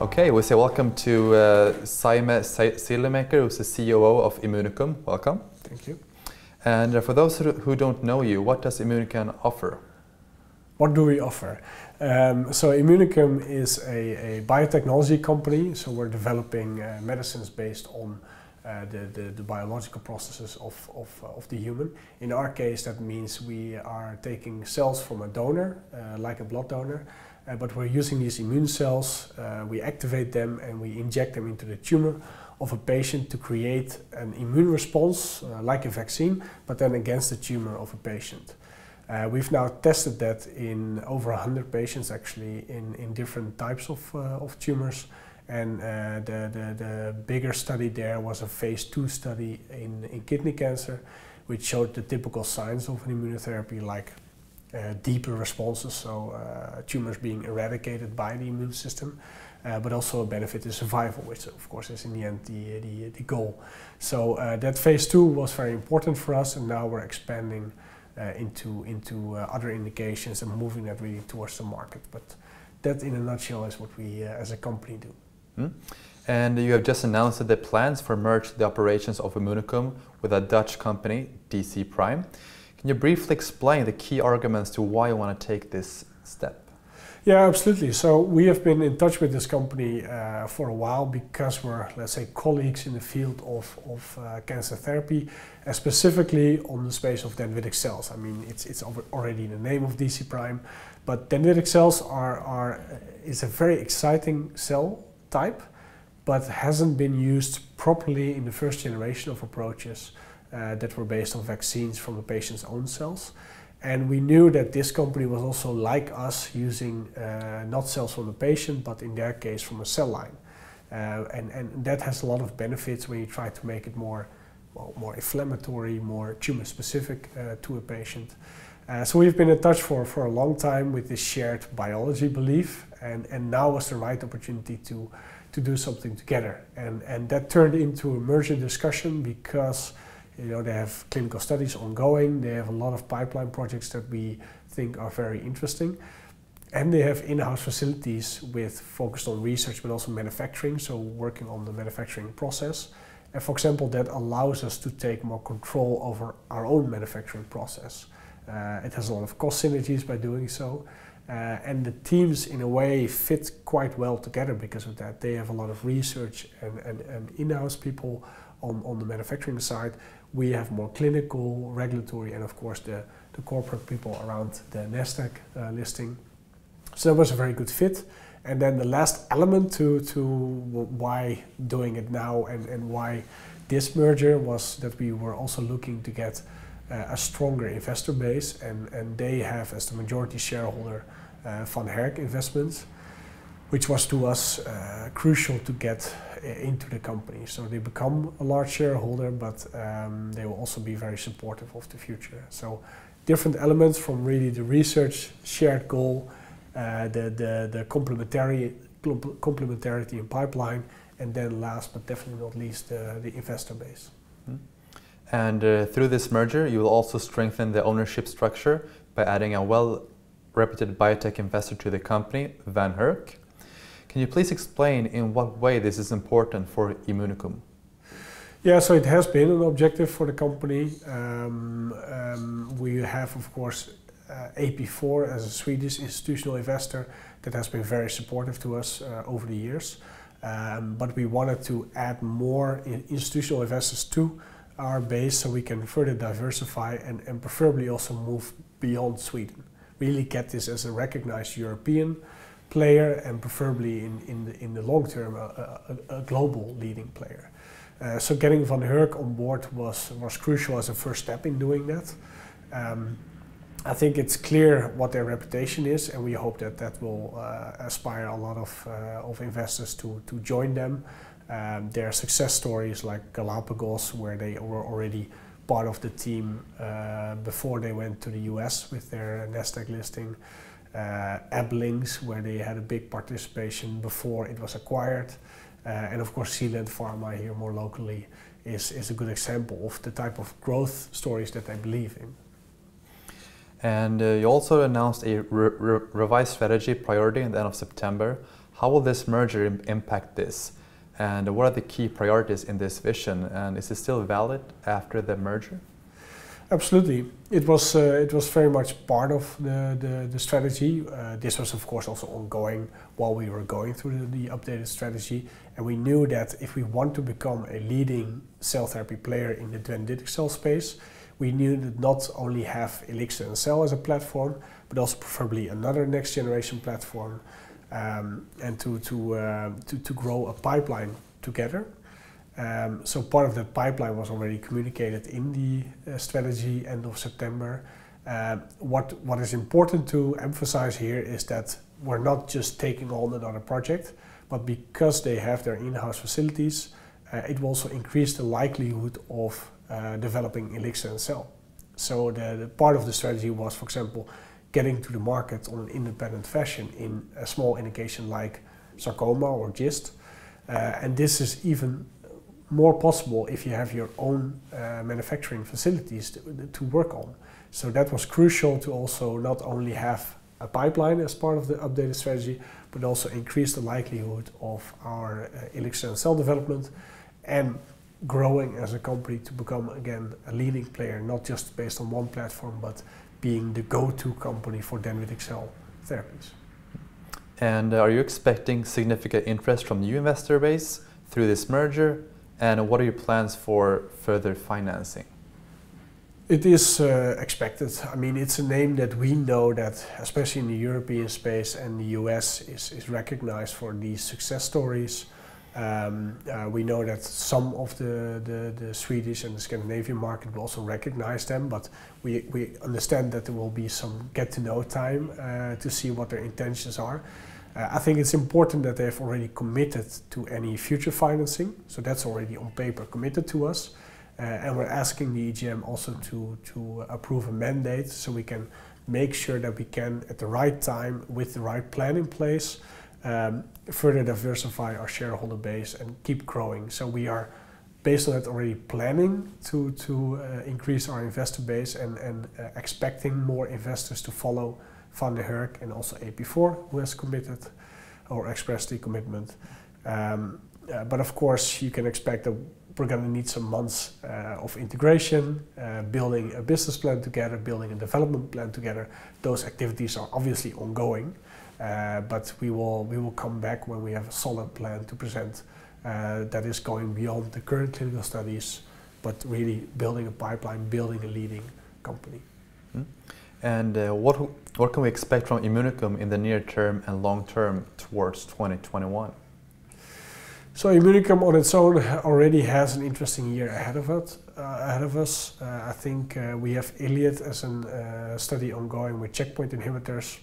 Okay, we say welcome to Sijme Zeilemaker, who's the COO of Immunicum. Welcome. Thank you. And for those who don't know you, what does Immunicum offer? What do we offer? So Immunicum is a biotechnology company, so we're developing medicines based on the biological processes of the human. In our case, that means we are taking cells from a donor, like a blood donor, but we're using these immune cells, we activate them and we inject them into the tumor of a patient to create an immune response, like a vaccine, but then against the tumor of a patient. We've now tested that in over 100 patients actually in different types of tumors. And the bigger study there was a phase 2 study in kidney cancer, which showed the typical signs of an immunotherapy like deeper responses, so tumors being eradicated by the immune system, but also a benefit to survival, which of course is in the end the goal. So that phase 2 was very important for us, and now we're expanding into other indications and moving that really towards the market. But that in a nutshell is what we as a company do. And you have just announced the plans for merge the operations of Immunicum with a Dutch company, DC Prime. Can you briefly explain the key arguments to why you want to take this step? Yeah, absolutely. So we have been in touch with this company for a while because we're, let's say, colleagues in the field of cancer therapy, and specifically on the space of dendritic cells. I mean, it's already the name of DC Prime, but dendritic cells is a very exciting cell type, but hasn't been used properly in the first generation of approaches that were based on vaccines from the patient's own cells. And we knew that this company was also like us, using not cells from the patient, but in their case from a cell line. And that has a lot of benefits when you try to make it more inflammatory, more tumor specific to a patient. So we've been in touch for a long time with this shared biology belief, and now was the right opportunity to do something together. And that turned into a merger discussion because they have clinical studies ongoing, they have a lot of pipeline projects that we think are very interesting, and they have in-house facilities focused on research but also manufacturing, so working on the manufacturing process. And for example, that allows us to take more control over our own manufacturing process. It has a lot of cost synergies by doing so, and the teams in a way fit quite well together because of that. They have a lot of research and in-house people on the manufacturing side. We have more clinical, regulatory, and of course the corporate people around the Nasdaq listing. So that was a very good fit. And then the last element to why doing it now and why this merger was that we were also looking to get a stronger investor base, and they have as the majority shareholder Van Herk Investments, which was to us crucial to get into the company. So they become a large shareholder, but they will also be very supportive of the future. So different elements from really the research shared goal, the complementarity in pipeline, and then last but definitely not least the investor base. And through this merger, you will also strengthen the ownership structure by adding a well-reputed biotech investor to the company, Van Herk. Can you please explain in what way this is important for Immunicum? Yeah, so it has been an objective for the company. We have, of course, AP4 as a Swedish institutional investor that has been very supportive to us over the years. But we wanted to add more institutional investors to our base so we can further diversify and preferably also move beyond Sweden. Really get this as a recognized European player, and preferably in the long term a global leading player. So getting Van Herk on board was crucial as a first step in doing that. I think it's clear what their reputation is, and we hope that will inspire a lot of investors to join them. There are success stories like Galapagos, where they were already part of the team before they went to the US with their Nasdaq listing. Ablings, where they had a big participation before it was acquired, and of course Zealand Pharma here more locally is a good example of the type of growth stories that I believe in. And you also announced a revised strategy priority at the end of September. How will this merger impact this? And what are the key priorities in this vision? And is it still valid after the merger? Absolutely. It was very much part of the strategy. This was of course also ongoing while we were going through the updated strategy, and we knew that if we want to become a leading cell therapy player in the dendritic cell space, we knew that not only have Elixir and Cell as a platform, but also preferably another next generation platform, and to grow a pipeline together. So part of that pipeline was already communicated in the strategy end of September. What is important to emphasize here is that we're not just taking on another project, but because they have their in-house facilities, it will also increase the likelihood of developing Elixir and Cell. So the part of the strategy was, for example, getting to the market on an independent fashion in a small indication like sarcoma or GIST. And this is even more possible if you have your own manufacturing facilities to work on. So that was crucial to also not only have a pipeline as part of the updated strategy, but also increase the likelihood of our Elixir and Cell development and growing as a company to become again a leading player, not just based on one platform, but being the go-to company for dendritic cell therapies. And are you expecting significant interest from new investor base through this merger? And what are your plans for further financing? It is expected. I mean, it's a name that we know that, especially in the European space and the US, is recognized for these success stories. We know that some of the Swedish and the Scandinavian market will also recognize them, but we understand that there will be some get-to-know time to see what their intentions are. I think it's important that they've already committed to any future financing, so that's already on paper committed to us. And we're asking the EGM also to approve a mandate so we can make sure that we can, at the right time, with the right plan in place, further diversify our shareholder base and keep growing. So we are, based on that, already planning to increase our investor base and expecting more investors to follow Van der Herk and also AP4, who has committed or expressed the commitment. But of course, you can expect that we're going to need some months of integration, building a business plan together, building a development plan together. Those activities are obviously ongoing, but we will come back when we have a solid plan to present that is going beyond the current clinical studies, but really building a pipeline, building a leading company. And what can we expect from Immunicum in the near term and long term towards 2021? So Immunicum on its own already has an interesting year ahead of us. I think we have Iliad as a study ongoing with checkpoint inhibitors.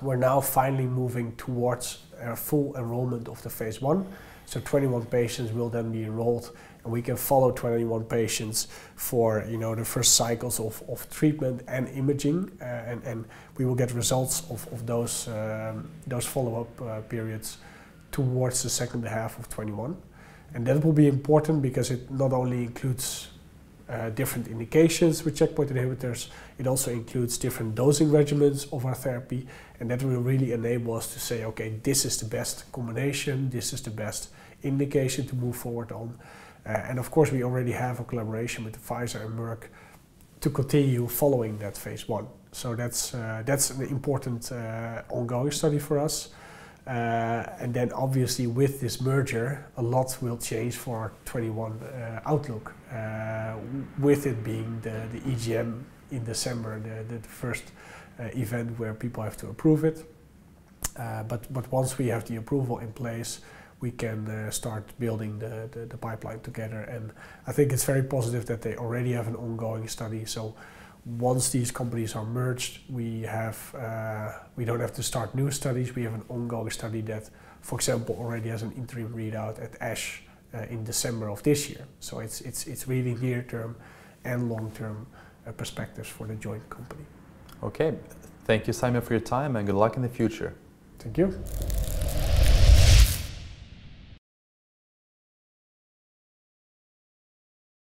We're now finally moving towards full enrollment of the phase 1. So 21 patients will then be enrolled, and we can follow 21 patients for the first cycles of treatment and imaging, and we will get results of those follow-up periods towards the second half of 21. And that will be important because it not only includes different indications with checkpoint inhibitors, it also includes different dosing regimens of our therapy, and that will really enable us to say, okay, this is the best combination, this is the best indication to move forward on. And of course, we already have a collaboration with Pfizer and Merck to continue following that phase 1. So that's an important ongoing study for us. And then obviously with this merger, a lot will change for our 21 outlook, with it being the EGM in December, the first event where people have to approve it. But once we have the approval in place, we can start building the pipeline together. And I think it's very positive that they already have an ongoing study. So once these companies are merged, we don't have to start new studies. We have an ongoing study that, for example, already has an interim readout at ASH in December of this year. So it's really near-term and long-term perspectives for the joint company. Okay, thank you, Sijme, for your time, and good luck in the future. Thank you.